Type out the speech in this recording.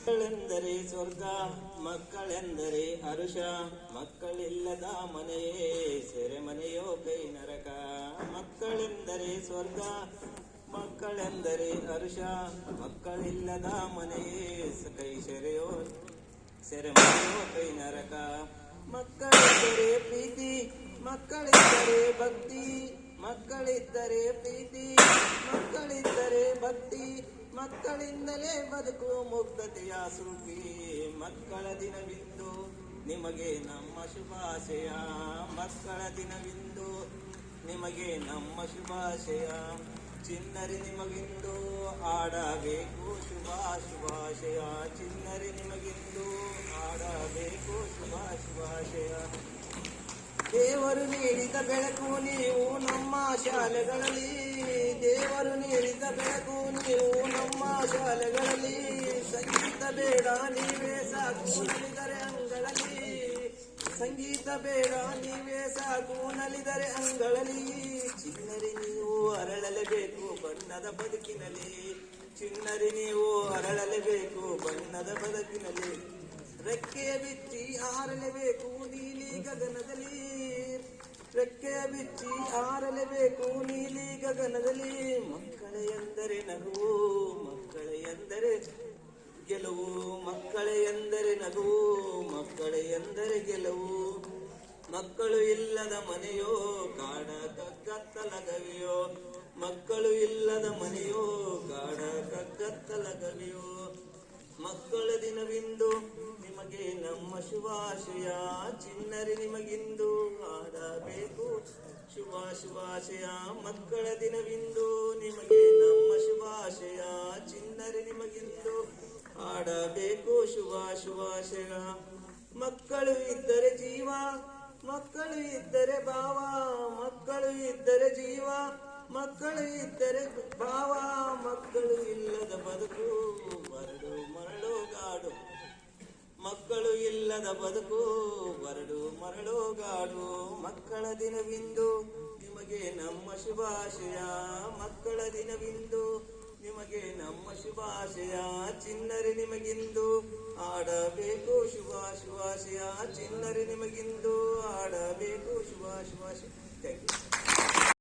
ಮಕ್ಕಳೆಂದರೆ ಸ್ವರ್ಗ, ಮಕ್ಕಳೆಂದರೆ ಹರುಷ, ಮಕ್ಕಳಿಲ್ಲದ ಮನೆಯೇ ಸೆರೆಮನೆಯೋ ಕೈ ನರಕ. ಮಕ್ಕಳೆಂದರೆ ಸ್ವರ್ಗ, ಮಕ್ಕಳೆಂದರೆ ಹರುಷ, ಮಕ್ಕಳಿಲ್ಲದ ಮನೆಯೇ ಕೈ ಸೆರೆಮನೆಯೋ ಕೈ ನರಕ. ಮಕ್ಕಳಿದ್ದರೆ ಪ್ರೀತಿ, ಮಕ್ಕಳಿದ್ದರೆ ಭಕ್ತಿ, ಮಕ್ಕಳಿದ್ದರೆ ಪ್ರೀತಿ, ಮಕ್ಕಳಿದ್ದರೆ ಭಕ್ತಿ, ಮಕ್ಕಳಿಂದಲೇ ಬದುಕು ಮುಗ್ಧತೆಯ ಸೃಷ್ಟಿ. ಮಕ್ಕಳ ದಿನವಿಂದು ನಿಮಗೆ ನಮ್ಮ ಶುಭಾಶಯ, ಮಕ್ಕಳ ದಿನವಿಂದು ನಿಮಗೆ ನಮ್ಮ ಶುಭಾಶಯ. ಚಿನ್ನರಿ ನಿಮಗಿಂದು ಆಡಬೇಕು ಶುಭಾಶಯ, ಚಿನ್ನರಿ ನಿಮಗಿಂದು ಆಡಬೇಕು ಶುಭಾಶಯ. ದೇವರು ನೀಡಿದ ಬೆಳಕು ನೀವು ನಮ್ಮ ಶಾಲೆಗಳಲ್ಲಿ, ದೇವರು ನೀಡಿದ ಬೆಳಕು ನೀವು ನಮ್ಮ ಶಾಲೆಗಳಲ್ಲಿ. ಸಂಗೀತ ಬೇಡ ನೀವೇ ಸಾಕು ನಲಿದರೆ ಅಂಗಳಲ್ಲಿ, ಸಂಗೀತ ಬೇಡ ನೀವೇ ಸಾಕು ನಲಿದರೆ ಅಂಗಳಲ್ಲಿ. ಚಿನ್ನರಿ ನೀವು ಅರಳಲೇಬೇಕು ಬಣ್ಣದ ಬದುಕಿನಲ್ಲಿ, ಚಿನ್ನರಿ ನೀವು ಅರಳಲೇಬೇಕು ಬಣ್ಣದ ಬದುಕಿನಲ್ಲಿ. ರೆಕ್ಕೆ ಬಿಚ್ಚಿ ಹಾರಲೇಬೇಕು ನೀಲಿ ಗಗನದಲ್ಲಿ, ರೆಕ್ಕೆ ಬಿಚ್ಚಿ ಹಾರಲೇಬೇಕು ನೀಲಿ ಗಗನದಲ್ಲಿ. ಮಕ್ಕಳೇ ಎಂದರೆ ನಗುವು, ಮಕ್ಕಳೇ ಎಂದರೆ ಗೆಲುವು, ಮಕ್ಕಳೇ ಎಂದರೆ ನಗುವು, ಮಕ್ಕಳೇ ಎಂದರೆ ಗೆಲುವು. ಮಕ್ಕಳು ಇಲ್ಲದ ಮನೆಯೋ ಕಾಡ ಕಗ್ಗತ್ತಲಗವಿಯೋ, ಮಕ್ಕಳು ಇಲ್ಲದ ಮನೆಯೋ ಕಾಡ ಕಗ್ಗತ್ತಲಗವಿಯೋ. ಮಕ್ಕಳ ದಿನವಿಂದು ನಿಮಗೆ ನಮ್ಮ ಶುಭಾಶಯ, ಚಿನ್ನರಿ ನಿಮಗಿಂದು ಆಡಬೇಕು ಶುಭಾಶಯ. ಮಕ್ಕಳ ದಿನವಿಂದು ನಿಮಗೆ ನಮ್ಮ ಶುಭಾಶಯ, ಚಿನ್ನರಿ ನಿಮಗಿಂದು ಆಡಬೇಕು ಶುಭಾಶಯ. ಮಕ್ಕಳು ಇದ್ದರೆ ಜೀವ, ಮಕ್ಕಳು ಇದ್ದರೆ ಭಾವ, ಮಕ್ಕಳು ಇದ್ದರೆ ಜೀವ, ಮಕ್ಕಳು ಇದ್ದರೆ ಭಾವ. ಮಕ್ಕಳು ಇಲ್ಲದ ಬದುಕು ಬರಡು ಮರಳುಗಾಡು, ಮಕ್ಕಳು ಇಲ್ಲದ ಬದುಕು ಬರಡು ಮರಳುಗಾಡು. ಮಕ್ಕಳ ದಿನವಿಂದು ನಿಮಗೆ ನಮ್ಮ ಶುಭಾಶಯ, ಮಕ್ಕಳ ದಿನವಿಂದು ನಿಮಗೆ ನಮ್ಮ ಶುಭಾಶಯ. ಚಿನ್ನರಿ ನಿಮಗಿಂದು ಆಡಬೇಕು ಶುಭಾಶಯ, ಚಿನ್ನರಿ ನಿಮಗಿಂದು ಆಡಬೇಕು ಶುಭಾಶಯ. Thank you.